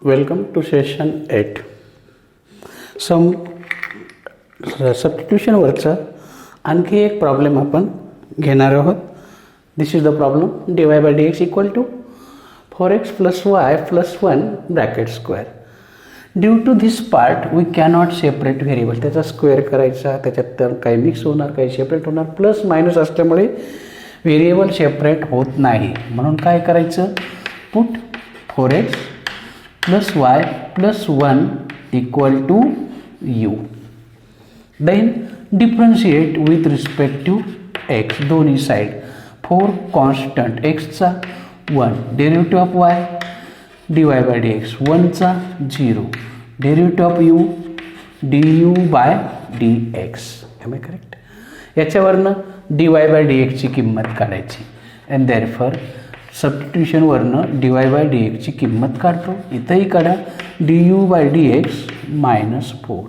Welcome to session 8. Some substitution वरचा आणखी एक प्रॉब्लेम आपण घेणार आहोत. This is the problem dy by dx equal to 4x plus y plus 1 bracket square. Due to this part we cannot separate variable. त्याचा square करायचा, त्याच्यात तर काही मिक्स होणार, काही सेपरेट होणार. प्लस मायनस असल्यामुळे व्हेरिएबल सेपरेट होत नाही. म्हणून काय करायचं, put 4x plus y plus 1 equal to u. Then differentiate with respect to x. दोन्ही साइड 4 constant x चा 1 derivative of y dy by dx 1 चा 0 derivative of u du by dx. Am I correct? याच्यावरनं dy by dx ची किंमत काढायची and therefore substitution वरनं dy by dx ची किंमत काढतो. इथंही काढा du by dx minus 4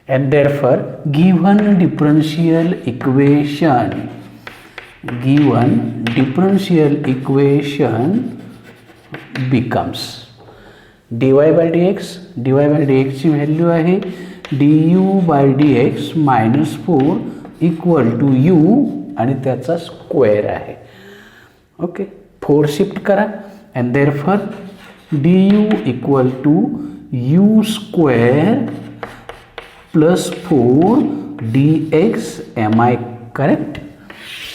and therefore given differential equation becomes dy by dx ची व्हॅल्यू आहे du by dx minus 4 equal to u आणि त्याचा स्क्वेअर आहे. ओके, 4 शिफ्ट करा and therefore du equal to u square plus 4 dx. Am I correct?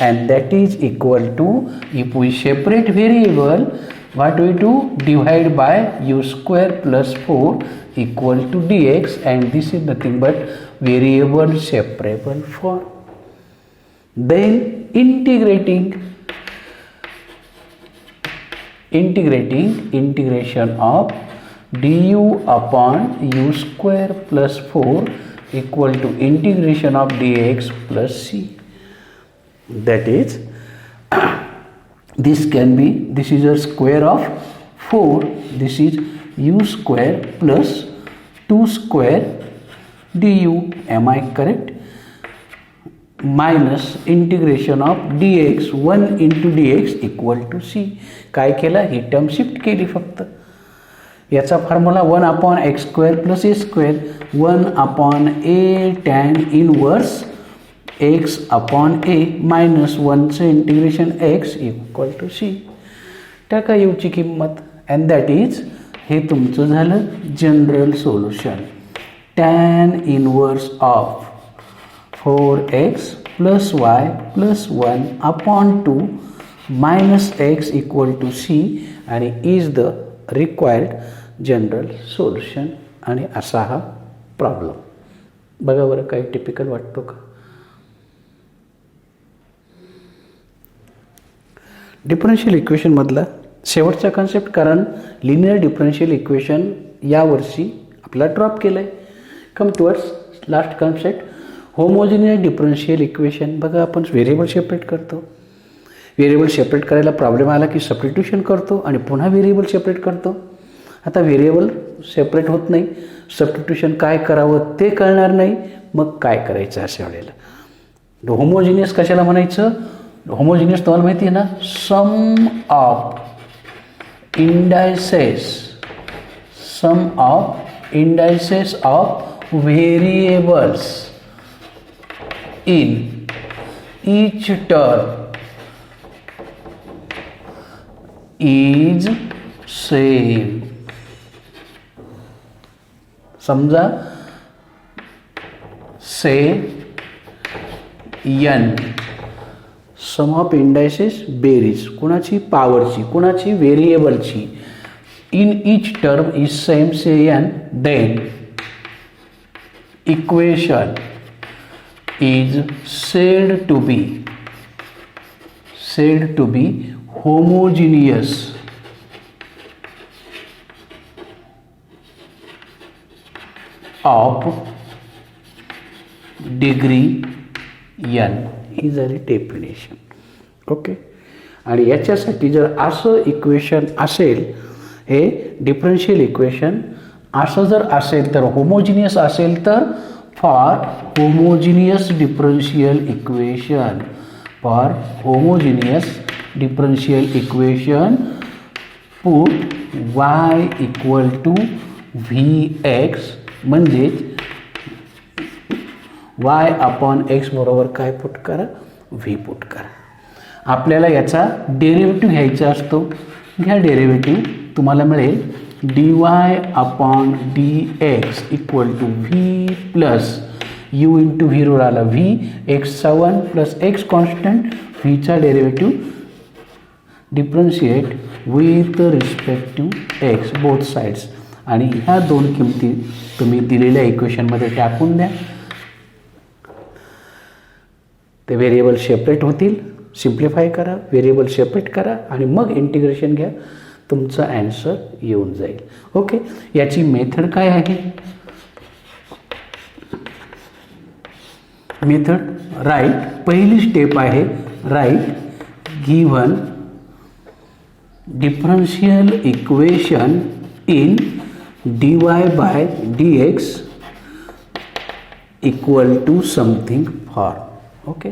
And that is equal to, if we separate variable, what we do, divide by u square plus 4 equal to dx, and this is nothing but variable separable form. Then integration of du upon u square plus 4 equal to integration of dx plus c. That is this is a square of 4, this is u square plus 2 square du. Am I correct? Minus integration of dx 1 into dx equal to c. काय केलं, ही term shift केली फक्त. याचा formula 1 upon x square plus a square 1 upon a tan inverse x upon a minus 1चं integration x equal to C. टाका यूची किंमत अँड दॅट इज, हे तुमचं झालं general solution. Tan inverse of 4x plus y plus 1 upon 2 minus x equal to c आणि is the required general solution. आणि असा हा प्रॉब्लेम. बघा बरं, काही टिपिकल वाटतो का? डिफरन्शियल इक्वेशन मधला शेवटचा कन्सेप्ट, कारण लिनियर डिफरन्शियल इक्वेशन यावर्षी आपला ड्रॉप केलं आहे. Come towards last concept, homogeneous differential equation. बघा, आपण व्हेरिएबल सेपरेट करतो. व्हेरिएबल सेपरेट करायला प्रॉब्लेम आला की सबस्टिट्यूशन करतो आणि पुन्हा व्हेरिएबल सेपरेट करतो. आता व्हेरिएबल सेपरेट होत नाही, सबस्टिट्यूशन काय करावं ते कळणार नाही, मग काय करायचं अशा वेळेला. होमोजिनियस कशाला म्हणायचं? होमोजिनियस तुम्हाला माहिती आहे ना, sum of indices of variables in each term is same. समजा say n sum of indices बेरीज, कुणाची पॉवरची, कुणाची व्हेरिएबलची. In each term is same say n, then equation is said to be homogeneous of degree n is a definition. Okay, आणि याच्यासाठी जर असं इक्वेशन असेल, हे डिफरन्शियल इक्वेशन असं जर असेल तर, होमोजिनियस असेल तर, for homogeneous differential equation put y equal to v x, म्हणजेच y अपॉन एक्स बरोबर काय पुट करा, व्ही पुट करा. आपल्याला याचा डेरिव्हेटिव्ह घ्यायचा असतो. घ्या डेरिव्हेटिव्ह. तुम्हाला मिळेल dy upon D x equal to V plus U into V रोड आला व्ही, एक्सचा 1 प्लस एक्स कॉन्स्टंट, व्हीचा derivative differentiate with respect to x both sides. आणि ह्या दोन किमती तुम्ही दिलेल्या इक्वेशनमध्ये टाकून द्या. ते व्हेरिएबल सेपरेट होतील. सिम्प्लिफाय करा, व्हेरिएबल सेपरेट करा आणि मग इंटिग्रेशन घ्या. तुमचा ॲन्सर येऊन जाईल. ओके. याची मेथड काय आहे? Method right. पहिली स्टेप आहे right given differential equation in dy by dx equal to something form. Okay.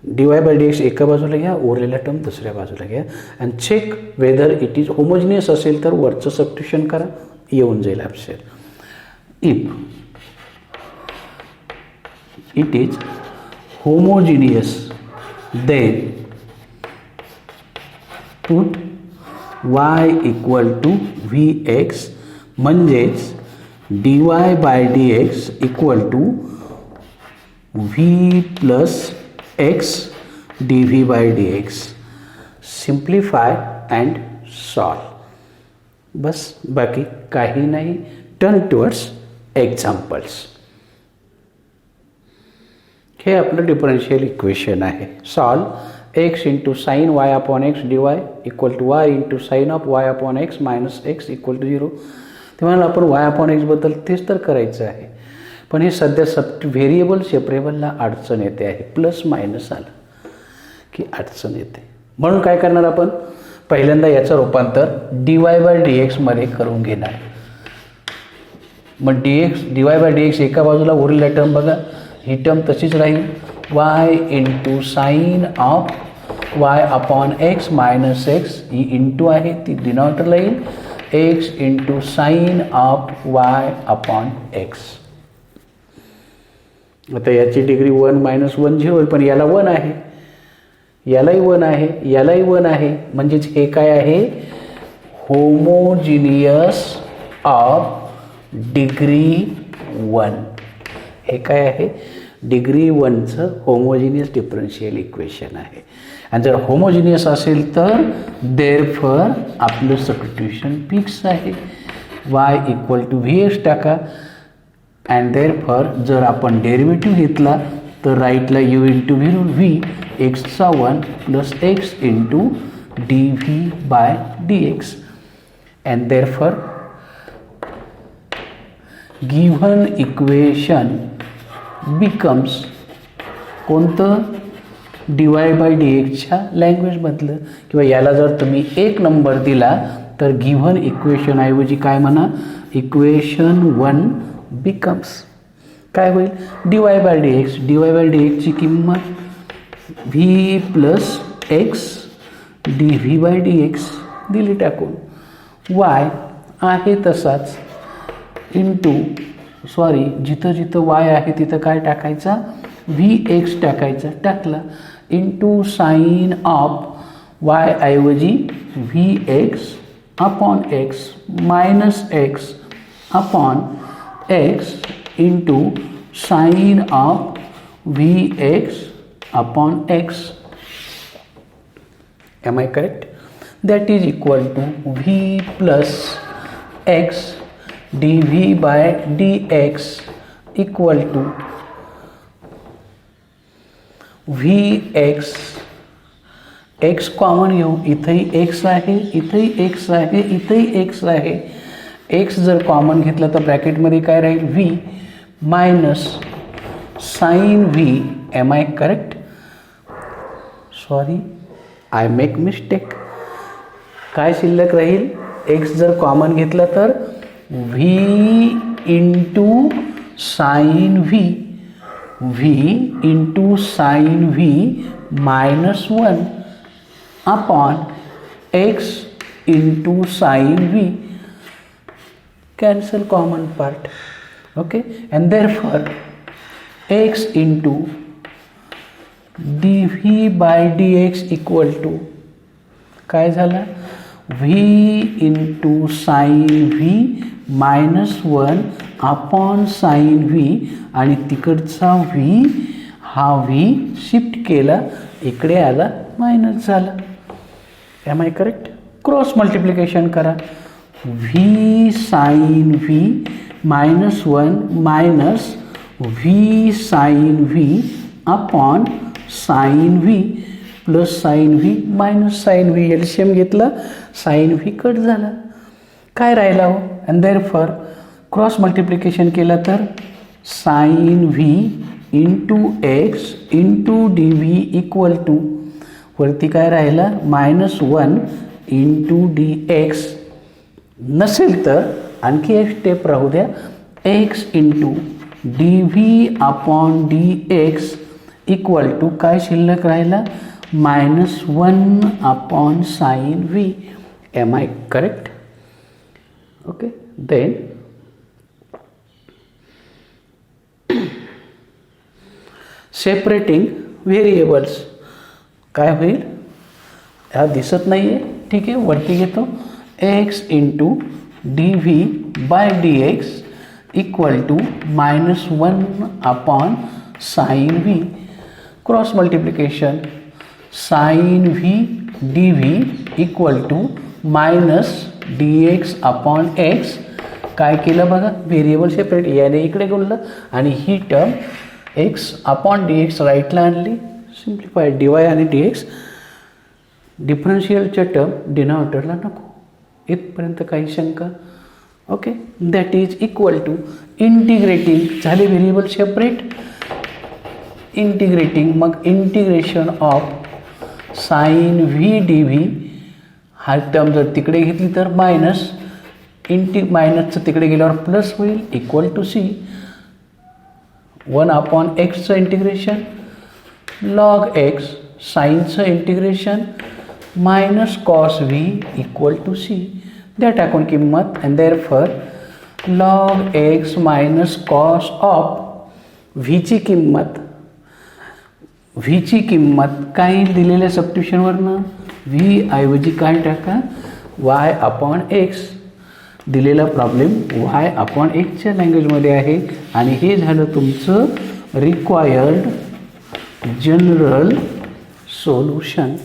dy by dx एका बाजूला घ्या, उरलेला टर्म दुसऱ्या बाजूला घ्या and check whether it is homogeneous असेल तर वरचं सबस्टिट्यूशन करा, येऊन जाईल answer. If it is homogeneous then put y equal to v x, म्हणजेच dy by dx equal to V plus x dv by dx. Simplify and solve. बस, बाकी काही नाही. Turn towards examples. हे आपलं डिफरन्शियल इक्वेशन आहे. Solve x into sine y upon x d y equal to y into sine of y upon x minus x equal to 0. तेव्हा आपण Y upon एक्सबद्दल तेच तर करायचं आहे. पण हे सध्या व्हेरिएबल सेपरेबलला अडचण येते आहे. प्लस मायनस आलं की अडचण येते. म्हणून काय करणार आपण? पहिल्यांदा याचं रूपांतर dy बाय dxमध्ये करून घेणार. मग dy बाय dx एका बाजूला, उरलेला टर्म बघा, ही टर्म तशीच राहील. y into sine of y upon x minus x, ही इंटू आहे ती डिनॉमिनेटरला येईल. X into sine of y upon x. आता याची डिग्री 1 मायनस 1 0 होईल, पण याला 1 आहे, यालाही 1 आहे, यालाही 1 आहे. म्हणजेच हे काय आहे? Homogeneous of degree 1. हे काय आहे? डिग्री 1चं होमोजिनियस डिफरन्शियल इक्वेशन आहे. आणि जर होमोजिनियस असेल तर देअरफॉर आपलं सबस्टिट्यूशन फिक्स आहे. y equal to v x टाका. अँड देअरफॉर जर आपण डेरिव्हेटिव्ह घेतला तर राईटला u into v root v एक्सचा 1 plus x into d v by d x. And therefore given equation becomes कोणतं? dy बाय डी एक्सच्या लँग्वेजमधलं. किंवा याला जर तुम्ही 1 नंबर दिला तर गिव्हन इक्वेशन ऐवजी काय म्हणा? इक्वेशन 1 बिकम्स काय होईल? dy bye d x. dy bye d एक्सची किंमत v plus x d v by d x दिली टाकून. y आहे तसाच इंटू जिथं जिथं y आहे तिथं काय टाकायचा? व्ही एक्स टाकायचा. टाकला इंटू साईन ऑफ y ऐवजी v x upon x minus x upon x into sine of v x upon x. Am I correct? That is equal to v plus x dv by dx equal to vx. x common घेऊ. इथंही x आहे, इथंही x आहे, इथंही x आहे. x जर common घेतला तर ब्रॅकेटमध्ये काय राहील? v minus sine v. Am I correct? Sorry, I make mistake. काय शिल्लक राहील? x जर कॉमन घेतला तर v into sine v, v into sine v minus 1 upon x into sin v, cancel common part, okay, and therefore x into dv by dx equal to काय झालं, v into sin v minus 1 upon sin v, आणि तिकडचा v हा v shift केला इकडे आला minus झाला. Am I correct? Cross multiplication करा, v sin v minus 1 minus v sin v upon sin v plus sin v minus sin v, LCM घेतला, sin v cut झाला, काय राहिला हो, अँड देअरफॉर क्रॉस मल्टिप्लिकेशन केलं तर sin v into x into d v equal to वरती काय राहिला -1 इंटू डी एक्स, नसेल तर आणखी एक स्टेप राहू द्या, x into d v upon D x equal to काय शिल्लक राहिला -1 upon sine v. Am I correct? Okay, then separating variables काय होईल, ह्या दिसत नाही आहे, ठीक आहे, वरती घेतो, x into d v by d x equal to -1 upon sine v, cross multiplication sine v d v equal to minus d x upon x, काय केलं बघा, व्हेरिएबल सेपरेट, याने इकडे गुणलं आणि ही term x upon D x राईटला आणली, सिम्प्लिफाईड डी वाय आणि डी एक्स, डिफरन्शियलच्या टर्म डिनॉमिनेटरला नको, इथपर्यंत काही शंका, okay, that is equal to integrating, झाले व्हेरिएबल सेपरेट, इंटिग्रेटिंग, मग integration of sine v d V, हा टर्म जर तिकडे घेतली तर मायनस, मायनसचं तिकडे गेल्यावर प्लस होईल, इक्वल टू सी 1 अपॉन एक्सचं इंटिग्रेशन, लॉग एक्स, साईनचं integration, minus cos v equal to c, द्या टाकून किंमत, and therefore log x minus cos of व्हीची किंमत, व्हीची किंमत काय दिलेल्या सबस्टिट्यूशनवरनं, व्ही ऐवजी काय टाका, वाय अपॉन एक्स, दिलेला प्रॉब्लेम वाय अपॉन एक्सच्या लँग्वेजमध्ये आहे, आणि हे झालं तुमचं required general solution,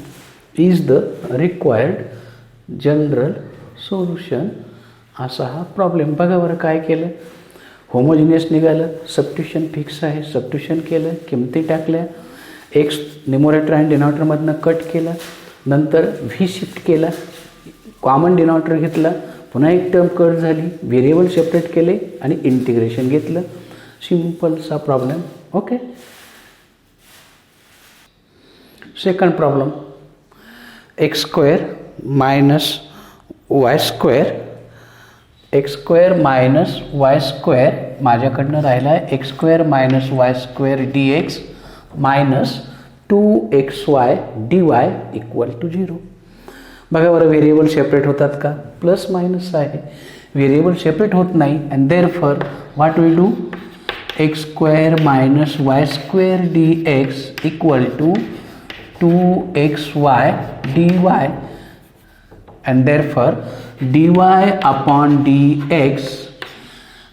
is the required general solution, असा हा प्रॉब्लेम. बघा बरं काय केलं, होमोजिनियस निघालं, सबस्टिट्यूशन फिक्स आहे, सबस्टिट्यूशन केलं, किमती टाकल्या, एक्स न्यूमरेटर आणि डिनॉमिनेटरमधनं कट केला, नंतर व्ही शिफ्ट केला, कॉमन डिनॉमिनेटर घेतला, पुन्हा एक टर्म कट झाली, व्हेरिएबल सेपरेट केले आणि इंटिग्रेशन घेतलं, सिंपलसा problem. Okay, second problem, x square minus y square, x square minus y square, माझ्याकडनं राहिला आहे x square minus y square d x minus 2xy dy equal to 0. बघा बरं व्हेरिएबल सेपरेट होतात का, प्लस मायनस आहे, व्हेरिएबल सेपरेट होत नाही, and therefore what will do, x square minus y square d x equal to 2xy dy, and therefore dy upon dx,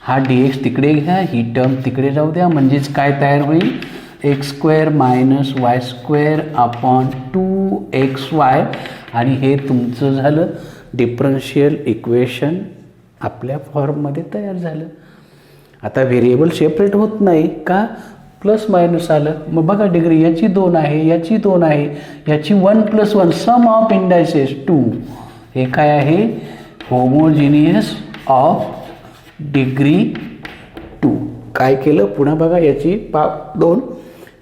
हा dx तिकडे घ्या, ही टर्म तिकडे जाऊ द्या, म्हणजेच काय तयार होईल, x square minus y square upon 2xy, आणि हे तुमचं झालं डिफरन्शियल इक्वेशन आपल्या फॉर्ममध्ये तयार झालं. आता व्हेरिएबल सेपरेट होत नाही का, प्लस मायनस आलं, मग बघा डिग्री याची 2 आहे, याची 2 आहे, याची 1 + 1, सम ऑफ इंडायसेस 2, हे काय आहे, होमोजिनियस ऑफ डिग्री 2. काय केलं पुन्हा बघा, याची 2,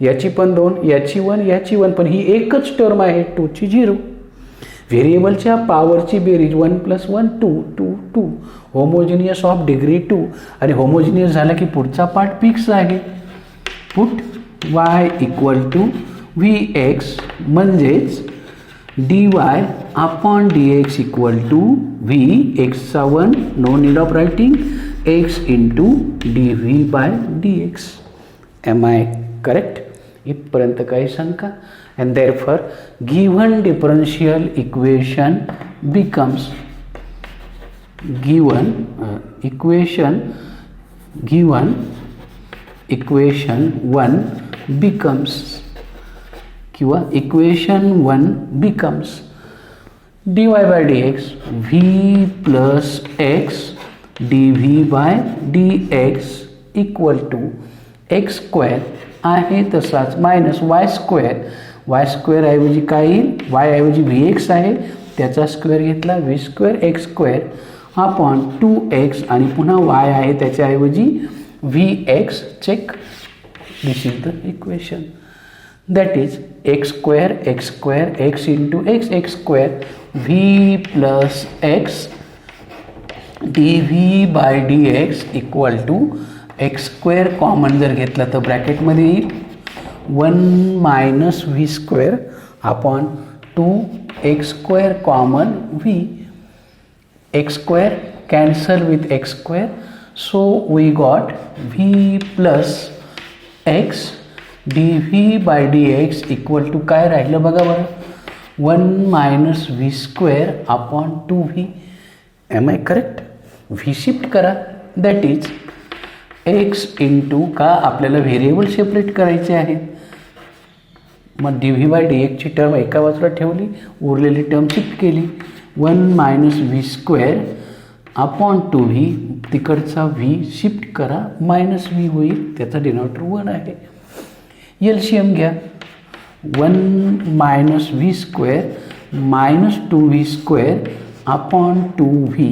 याची पण 2, याची 1, याची 1, पण ही एकच टर्म आहे 2 ची 0. व्हेरिएबलच्या पॉवरची बेरीज 1 + 1 2 2 2, होमोजिनियस ऑफ डिग्री 2, आणि होमोजिनियस झाला की पुढचा पार्ट फिक्स आहे, put y equal to v x, म्हणजेच dy upon dx equal to v xचा 1 no need of writing x into dv by dx. Am I correct? इथपर्यंत काही शंका? And therefore given differential equation becomes given equation 1 becomes किंवा equation 1 becomes dy by dx v plus x dv by dx equal to x square आहे तसाच minus y square ऐवजी काय येईल, Y ऐवजी व्ही एक्स आहे त्याचा स्क्वेअर घेतला v square x square upon 2x आणि पुन्हा वाय आहे त्याच्याऐवजी v x. Check, this is the equation. that is x square x into x square v plus x dv by dx equal to x square common जर घेतला तर ब्रॅकेटमध्ये येईल 1 minus v square upon 2x square common v. x square cancel with x square, so we got v plus x dv by dx equal to काय राहिलं बघा बरं, 1 minus v square upon 2v. Am I correct? V shift करा, that is x into का आपल्याला variable separate करायचे आहेत. मग dv बाय dx ची टर्म एका बाजूला ठेवली, उरलेली टर्म शिफ्ट केली. 1 minus v square upon 2v, तिकडचा v शिफ्ट करा, मायनस v होईल, त्याचा डिनॉमिनेटर 1 आहे. एलसीएम घ्या, 1 minus v square minus 2v square upon 2v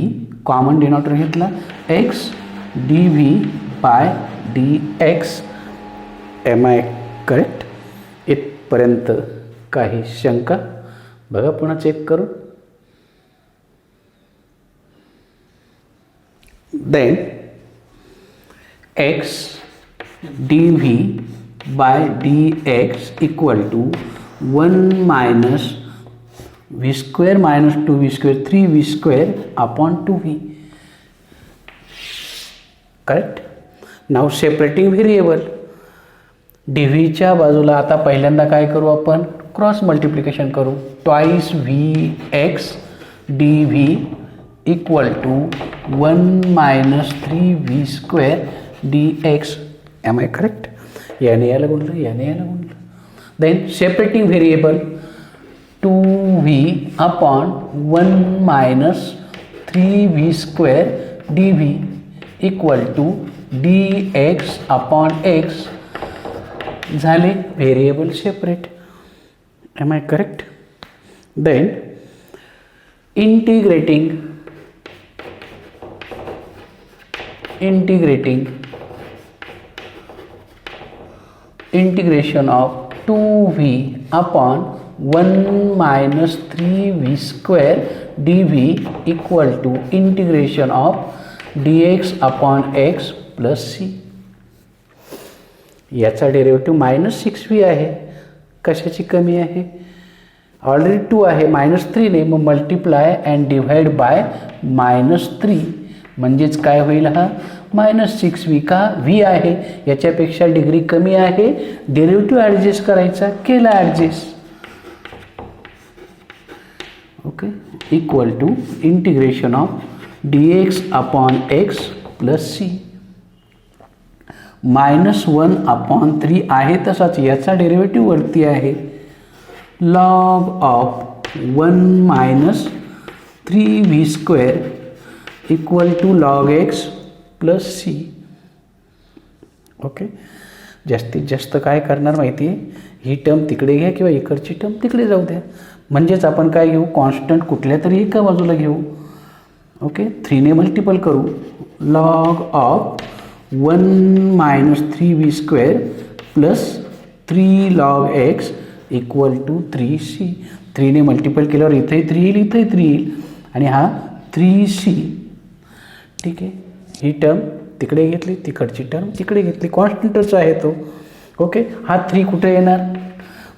common denominator घेतला x dv by dx. Am I correct? इथपर्यंत काही शंका? बघा पुन्हा चेक करू. Then x dv by dx equal to 1 minus v square minus 2v square 3v square upon 2v. Correct? Now separating variable. dv च्या बाजूला आता पहिल्यांदा काय करू आपण, क्रॉस मल्टिप्लिकेशन करू. Twice V x dv equal to 1 minus 3v square dx. Am I correct? याने याला गुणलं. Then separating variable 2v upon 1 minus 3v square dv equal to dx upon x. झाले variable separate. Am I correct? Then integrating integration of 2v upon 1 minus 3v square dv equal to integration of dx upon x plus c. याचा derivative minus 6v आहे. कशाची कमी आहे? Already 2 आहे, minus 3 ने, मग multiply and divide by minus 3 म्हणजेच काय होईल, हा मायनस 6v. का? v आहे, याच्यापेक्षा डिग्री कमी आहे, डेरिव्हेटिव्ह ॲडजस्ट करायचा, केला adjust. Okay, equal to integration of dx upon x plus c. Minus 1 upon 3 आहे तसाच, याचा डेरिव्हेटिव्ह वरती आहे. Log of 1 minus 3v square equal to log x plus C. Okay, जास्तीत जास्त काय करणार माहिती आहे, ही टर्म तिकडे घ्या किंवा इकडची टर्म तिकडे जाऊ द्या. म्हणजेच आपण काय घेऊ, कॉन्स्टंट कुठल्या तरी एका बाजूला घेऊ. ओके, 3 ने मल्टिपल करू. Log of 1 minus 3v square plus 3 log x equal to 3c. 3 ने मल्टिपल केल्यावर इथंही 3 येईल, इथंही 3 येईल, आणि हा 3c. ठीक आहे, ही टर्म तिकडे घेतली, तिकडची टर्म तिकडे घेतली, कॉन्स्टंटच आहे तो. ओके, हा 3 कुठे येणार,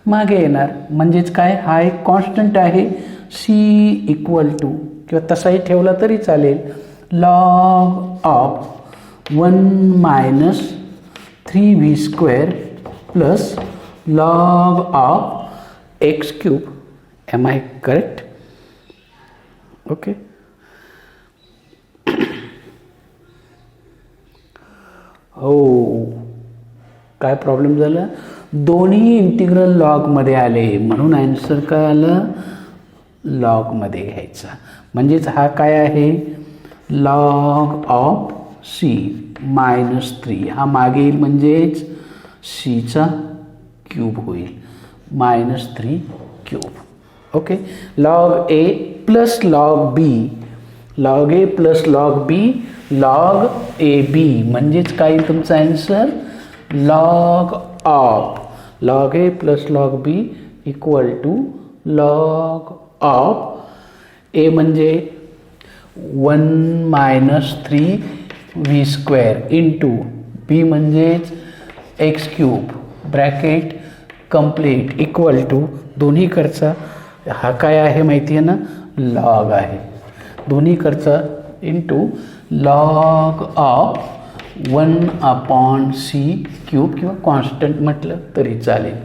मागे येणार. म्हणजेच काय, हा एक कॉन्स्टंट आहे सी इक्वल टू, किंवा तसाही ठेवला तरी चालेल, log of 1 minus 3v² plus log of x cube. Am I correct? Okay. हो, काय प्रॉब्लेम झाला, दोन्ही इंटिग्रल लॉगमध्ये आले म्हणून आन्सर काय आलं, लॉगमध्ये घ्यायचा. म्हणजेच हा काय आहे, लॉग ऑफ सी मायनस 3, हा मागे येईल म्हणजेच सीचा क्यूब होईल, minus 3 cube. Okay. Log a plus log b, log a plus log b, log a b, म्हणजेच काय तुमचा answer, log of log a plus log b equal to log of a म्हणजे 1 मायनस 3v² इंटू बी म्हणजेच x cube bracket complete equal to, दोन्ही करचा हा काय आहे माहिती आहे ना, लॉग आहे, दोन्ही करचा इंटू लॉग ऑफ 1/c³ किंवा कॉन्स्टंट म्हटलं तरी चालेल,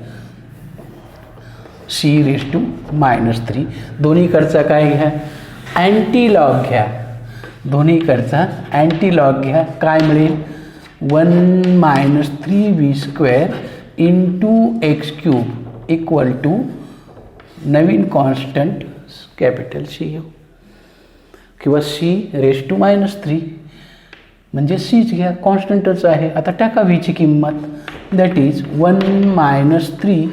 c⁻³ दोन्हीकडचा काय घ्या, अँटी लॉग घ्या, दोन्हीकडचा अँटी लॉग घ्या, काय मिळेल 1 minus 3v² into x³ equal to नवीन कॉन्स्टंट कॅपिटल सी किंवा c⁻³ म्हणजे सीच घ्या, कॉन्स्टंटच आहे. आता टाका व्हीची किंमत, दॅट इज 1 मायनस 3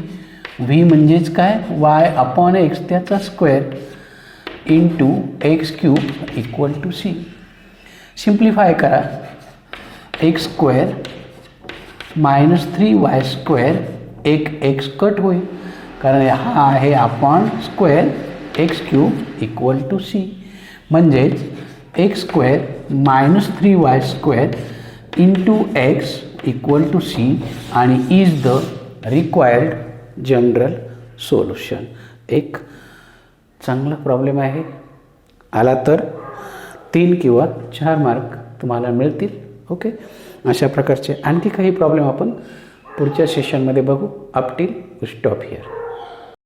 व्ही म्हणजेच काय, y/x त्याचा square into x³ equal to C. Simplify करा, x² मायनस 3y², एक x कट होईल कारण हा आहे upon square x³ equal to c. म्हणजेच x² minus 3y² into x equal to c आणि is the required general solution. एक चांगला प्रॉब्लेम आहे, आला तर 3 किंवा 4 मार्क तुम्हाला मिळतील. ओके. अशा प्रकारचे आणखी काही प्रॉब्लेम आपण पुढच्या सेशनमध्ये बघू. Up till we stop here.